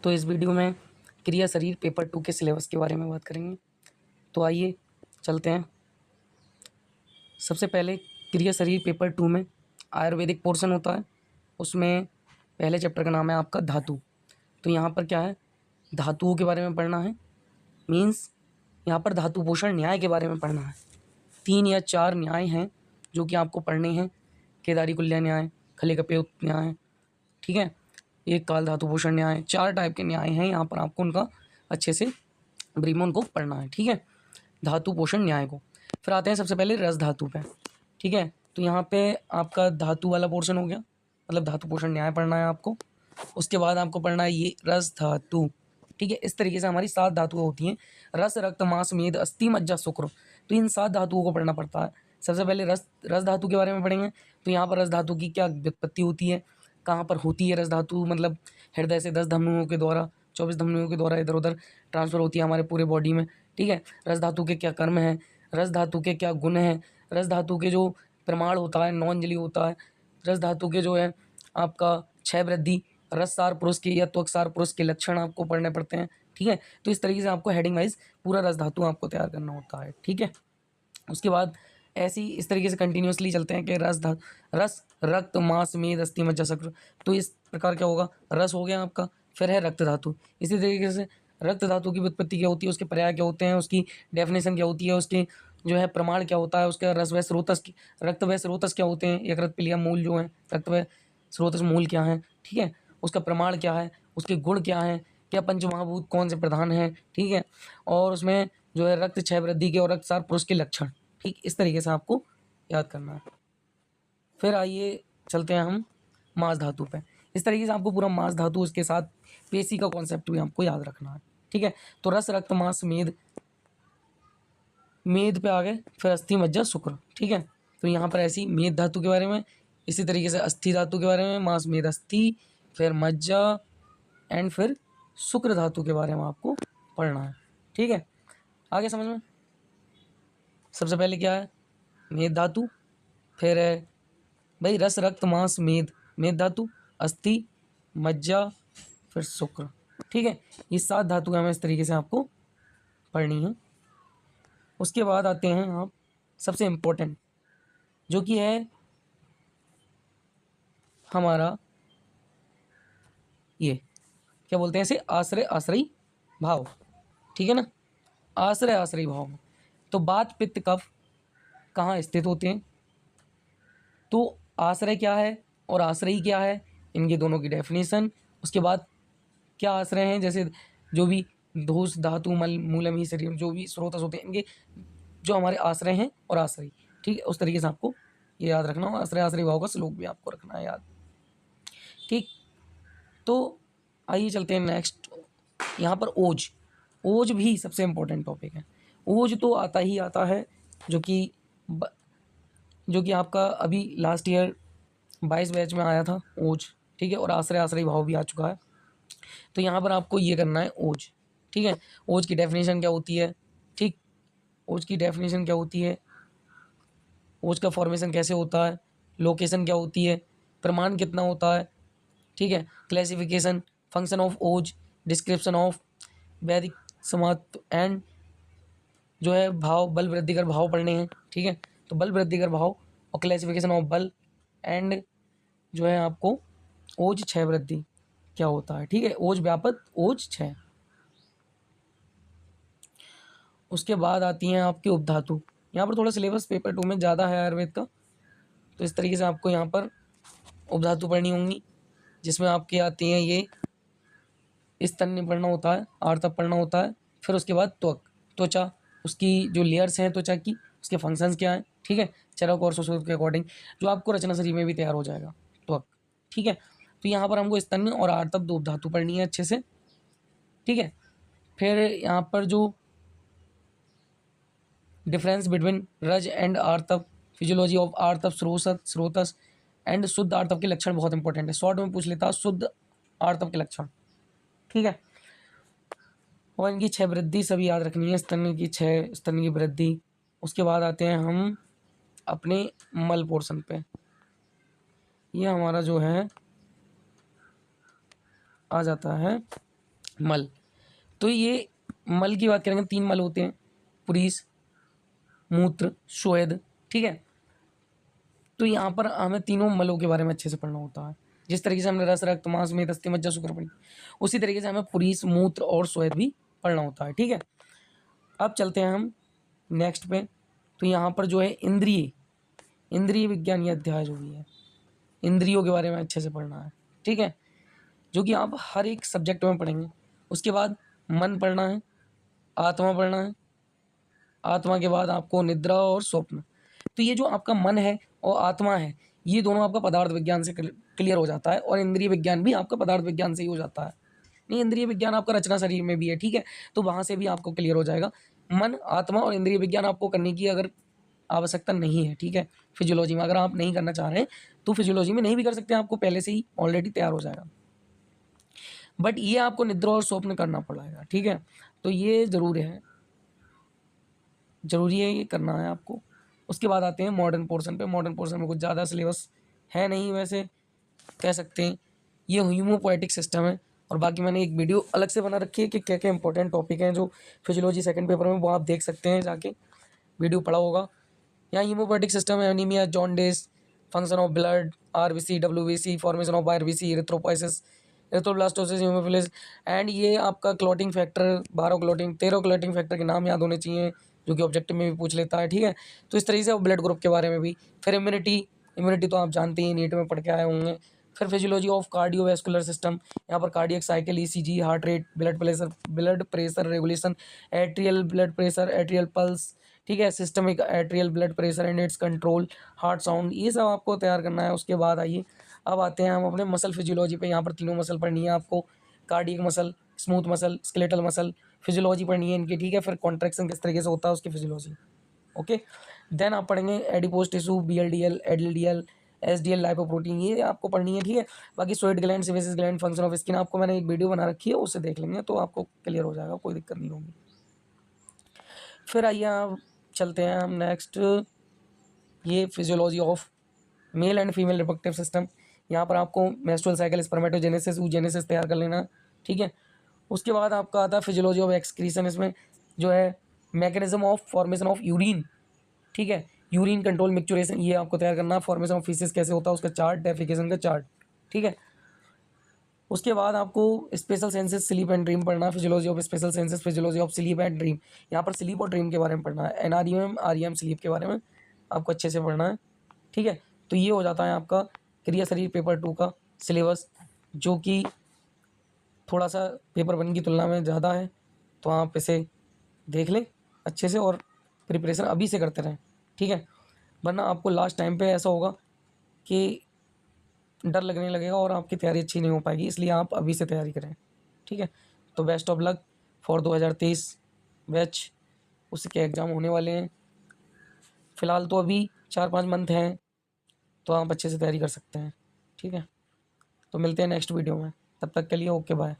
तो इस वीडियो में क्रिया शरीर पेपर 2 के सिलेबस के बारे में बात करेंगे। तो आइए चलते हैं। सबसे पहले क्रिया शरीर पेपर 2 में आयुर्वेदिक पोर्शन होता है। उसमें पहले चैप्टर का नाम है आपका धातु। तो यहाँ पर क्या है, धातुओं के बारे में पढ़ना है। मीन्स यहाँ पर धातु पोषण न्याय के बारे में पढ़ना है। 3 या 4 न्याय हैं जो कि आपको पढ़ने हैं। केदारी कुल्य न्याय, खलिकपयोक्त न्याय, ठीक है, एक काल धातु पोषण न्याय, 4 टाइप के न्याय हैं। यहाँ पर आपको उनका अच्छे से ब्रीफ में उनको पढ़ना है, ठीक है, धातु पोषण न्याय को। फिर आते हैं सबसे पहले रस धातु पे, ठीक है। तो यहाँ पे आपका धातु वाला पोर्शन हो गया, मतलब धातु पोषण न्याय पढ़ना है आपको। उसके बाद आपको पढ़ना है ये रस धातु, ठीक है। इस तरीके से हमारी 7 धातुएं होती हैं, रस, रक्त, मांस, मेद, अस्थि, मज्जा, शुक्र। तो इन 7 धातुओं को पढ़ना पड़ता है। सबसे पहले रस धातु के बारे में पढ़ेंगे। तो यहाँ पर रस धातु की क्या व्युत्पत्ति होती है, कहाँ पर होती है रस धातु, मतलब हृदय से 10 धमनियों के द्वारा, 24 धमनियों के द्वारा इधर उधर ट्रांसफर होती है हमारे पूरे बॉडी में, ठीक है। रस धातु के क्या कर्म हैं, रस धातु के क्या गुण हैं, रस धातु के जो प्रमाण होता है, नॉन जली होता है, रस धातु के जो है आपका क्षय वृद्धि, रससार पुरुष के या त्वकसार पुरुष के लक्षण आपको पढ़ने पड़ते हैं, ठीक है। तो इस तरीके से आपको हेडिंग वाइज पूरा रस धातु आपको तैयार करना होता है, ठीक है। उसके बाद ऐसे ही इस तरीके से कंटिन्यूसली चलते हैं कि रस, रक्त, मांस, मेद, अस्थि, मज्जा, शक्र। तो इस प्रकार क्या होगा, रस हो गया आपका। फिर है रक्त धातु। इसी तरीके से रक्त धातु की व्युत्पत्ति क्या होती है, उसके पर्याय क्या होते हैं, उसकी डेफिनेशन क्या होती है, उसके जो है प्रमाण क्या होता है, उसका रस व स्रोतस, रक्त व स्रोतस क्या होते हैं, यकृत, पीलिया, मूल जो है, रक्त व स्रोतस मूल क्या है, ठीक है, उसका प्रमाण क्या है, उसके गुण क्या है, क्या पंचमहाभूत कौन से प्रधान है, ठीक है, और उसमें जो है रक्त क्षय वृद्धि के और रक्तसार पुरुष के लक्षण, ठीक, इस तरीके से आपको याद करना है। फिर आइए चलते हैं हम मांस धातु पे। इस तरीके से आपको पूरा मांस धातु, उसके साथ पेशी का कॉन्सेप्ट भी आपको याद रखना है, ठीक है। तो रस, रक्त, मांस, मेद, मेद पे आ गए, फिर अस्थि, मज्जा, शुक्र, ठीक है। तो यहाँ पर ऐसी मेद धातु के बारे में, इसी तरीके से अस्थि धातु के बारे में, मांस, मेद, अस्थि, फिर मज्जा एंड फिर शुक्र धातु के बारे में आपको पढ़ना है, ठीक है। आगे समझ में। सबसे पहले क्या है, मेद धातु, फिर है भाई रस, रक्त, मांस, मेद, मेद धातु, अस्थि, मज्जा, फिर शुक्र, ठीक है। ये 7 धातुएं हमें इस तरीके से आपको पढ़नी है। उसके बाद आते हैं आप सबसे इम्पोर्टेंट, जो कि है हमारा ये क्या बोलते हैं इसे, आश्रय आश्रयी भाव, ठीक है ना। आश्रय आश्रयी भाव, तो बात, पित्त, कफ कहाँ स्थित होते हैं, तो आश्रय क्या है और आश्रयी क्या है, इनके दोनों की डेफिनेशन। उसके बाद क्या आश्रय हैं, जैसे जो भी धूस, धातु, मल, मूलम ही शरीर, जो भी स्रोतस होते हैं इनके, जो हमारे आश्रय हैं और आश्रयी, ठीक है। उस तरीके से आपको ये याद रखना होगा। आश्रय आश्रयी भाव का श्लोक भी आपको रखना है याद, ठीक। तो आइए चलते हैं नेक्स्ट। यहाँ पर ओज, ओज भी सबसे इम्पोर्टेंट टॉपिक है। ओज तो आता ही आता है, जो कि आपका अभी लास्ट ईयर 22 बैच में आया था ओज, ठीक है, और आश्रय आश्रयी भाव भी आ चुका है। तो यहाँ पर आपको ये करना है ओज, ठीक है। ओज की डेफिनेशन क्या होती है, ठीक, ओज की डेफिनेशन क्या होती है, ओज का फॉर्मेशन कैसे होता है, लोकेशन क्या होती है, प्रमाण कितना होता है, ठीक है, क्लासिफिकेशन, फंक्शन ऑफ ओज, डिस्क्रिप्शन ऑफ वैदिक समात्व एंड जो है भाव, बल वृद्धिकर भाव पढ़ने हैं, ठीक है। तो बल वृद्धिकर भाव और क्लासिफिकेशन ऑफ बल एंड जो है आपको ओज क्षय वृद्धि क्या होता है, ठीक है, ओज व्यापक, ओज क्षय। उसके बाद आती हैं आपकी उपधातु। यहाँ पर थोड़ा सिलेबस पेपर 2 में ज़्यादा है आयुर्वेद का, तो इस तरीके से आपको यहाँ पर उपधातु पढ़नी होंगी, जिसमें आपके आती हैं ये स्तन्य पढ़ना होता है, आर्तव पढ़ना होता है, फिर उसके बाद त्वक, त्वचा, उसकी जो लेयर्स हैं त्वचा की, उसके फंक्शंस क्या हैं, ठीक है, चरक और सुश्रुत के अकॉर्डिंग, जो आपको रचना शरीर में भी तैयार हो जाएगा त्वक, ठीक है। तो यहाँ पर हमको स्तन्य और आर्तव 2 धातु पढ़नी है अच्छे से, ठीक है। फिर यहाँ पर जो डिफरेंस बिटवीन रज एंड आर्तव, फिजियोलॉजी ऑफ आर्तव, स्रोतस एंड शुद्ध आर्तव के लक्षण बहुत इंपॉर्टेंट है, शॉर्ट में पूछ लेता शुद्ध आर्तव के लक्षण, ठीक है। और इनकी 6 वृद्धि सभी याद रखनी है, स्तन की 6 स्तन की वृद्धि। उसके बाद आते हैं हम अपने मल पोर्शन पे। ये हमारा जो है आ जाता है मल। तो ये मल की बात करेंगे, 3 मल होते हैं, पुरीस, मूत्र, स्वेद, ठीक है। तो यहाँ पर हमें तीनों मलों के बारे में अच्छे से पढ़ना होता है। जिस तरीके से हमने रस, रक्त, मांस, मेद, अस्थि, मज्जा, शुक्र पढ़ी, उसी तरीके से हमें पुरीस, मूत्र और स्वेद भी पढ़ना होता है, ठीक है। अब चलते हैं हम नेक्स्ट पे। तो यहाँ पर जो है इंद्रिय विज्ञान ये अध्याय जो भी है, इंद्रियों के बारे में अच्छे से पढ़ना है, ठीक है, जो कि आप हर एक सब्जेक्ट में पढ़ेंगे। उसके बाद मन पढ़ना है, आत्मा पढ़ना है, आत्मा के बाद आपको निद्रा और स्वप्न। तो ये जो आपका मन है और आत्मा है, ये दोनों आपका पदार्थ विज्ञान से क्लियर हो जाता है, और इंद्रिय विज्ञान भी आपका पदार्थ विज्ञान से ही हो जाता है। नहीं, इंद्रिय विज्ञान आपका रचना शरीर में भी है, ठीक है, तो वहाँ से भी आपको क्लियर हो जाएगा। मन, आत्मा और इंद्रिय विज्ञान आपको करने की अगर आवश्यकता नहीं है, ठीक है, फिजियोलॉजी में अगर आप नहीं करना चाह रहे हैं तो फिजियोलॉजी में नहीं भी कर सकते, आपको पहले से ही ऑलरेडी तैयार हो जाएगा। बट ये आपको निद्रा और स्वप्न करना पड़ेगा, ठीक है, तो ये ज़रूरी है, ये करना है आपको। उसके बाद आते हैं मॉडर्न पोर्शन पे। मॉडर्न पोर्शन में कुछ ज़्यादा सिलेबस है नहीं, वैसे कह सकते हैं ये ह्यूमोपोएटिक सिस्टम है, और बाकी मैंने एक वीडियो अलग से बना रखी है कि क्या क्या इंपॉर्टेंट टॉपिक हैं जो फिजियोलॉजी सेकंड पेपर में, वो आप देख सकते हैं, जाके वीडियो पढ़ा होगा। यहाँ हीमोपोएटिक सिस्टम है, anaemia, jaundice, function of blood, RBC, WBC, formation of RBC, erythropoiesis, erythroblastosis, Haemophilus, and ये आपका क्लॉटिंग फैक्टर, 13 क्लॉटिंग फैक्टर के नाम याद होने चाहिए, जो कि ऑब्जेक्टिव में भी पूछ लेता है, ठीक है। तो इस तरीके से ब्लड ग्रुप के बारे में भी। फिर इम्यूनिटी तो आप जानते ही, नीट में पढ़ के आए होंगे। फिर फिजियोलॉजी ऑफ कार्डियोवैस्कुलर सिस्टम, यहाँ पर cardiac cycle, ECG, heart rate, blood pressure regulation, atrial blood pressure, atrial pulse, ठीक है, systemic atrial blood pressure and it's control, heart sound, ये सब आपको तैयार करना है। उसके बाद आइए अब आते हैं हम अपने मसल फिजियोलॉजी पे। यहाँ पर तीनों मसल पढ़नी है आपको, cardiac muscle, smooth muscle, skeletal muscle, physiology पढ़नी है इनकी, ठीक है। फिर कॉन्ट्रैक्शन किस तरीके से होता है उसकी फिजियोलॉजी, ओके। देन आप पढ़ेंगे adipose tissue, VLDL, LDL, SDL, lipoprotein, ये आपको पढ़नी है, ठीक है। बाकी sweat gland, sebaceous gland, function of skin, आपको मैंने एक वीडियो बना रखी है, उससे देख लेंगे तो आपको क्लियर हो जाएगा, कोई दिक्कत नहीं होगी। फिर आइए आप चलते हैं हम नेक्स्ट, ये physiology of male and female reproductive system. यहाँ पर आपको मेंस्ट्रुअल साइकिल, स्पर्मेटोजेनेसिस, oogenesis तैयार कर लेना, ठीक है। उसके बाद आपका आता है फिजियोलॉजी ऑफ एक्सक्रीशन, इसमें जो है mechanism of formation of urine, ठीक है, यूरिन कंट्रोल मिक्चुरेशन, ये आपको तैयार करना। फॉर्मेशन ऑफ फीसिस कैसे होता है उसका चार्ट, डेफिकेशन का चार्ट, ठीक है। उसके बाद आपको special senses, sleep and dream पढ़ना, physiology of special senses, physiology of sleep and dream. यहाँ पर स्लीप और ड्रीम के बारे में पढ़ना है, एनआरईएम, आरईएम, स्लीप के बारे में आपको अच्छे से पढ़ना है, ठीक है। तो ये हो जाता है आपका क्रिया शरीर पेपर 2 का सिलेबस, जो कि थोड़ा सा पेपर 1 की तुलना में ज़्यादा है, तो आप इसे देख लें अच्छे से और प्रिपरेशन अभी से करते रहें, ठीक है, वरना आपको लास्ट टाइम पे ऐसा होगा कि डर लगने लगेगा और आपकी तैयारी अच्छी नहीं हो पाएगी, इसलिए आप अभी से तैयारी करें, ठीक है। तो best of luck for 2023 batch, उसके एग्ज़ाम होने वाले हैं। फ़िलहाल तो अभी 4-5 मंथ हैं, तो आप अच्छे से तैयारी कर सकते हैं, ठीक है। तो मिलते हैं नेक्स्ट वीडियो में, तब तक के लिए ओके बाय।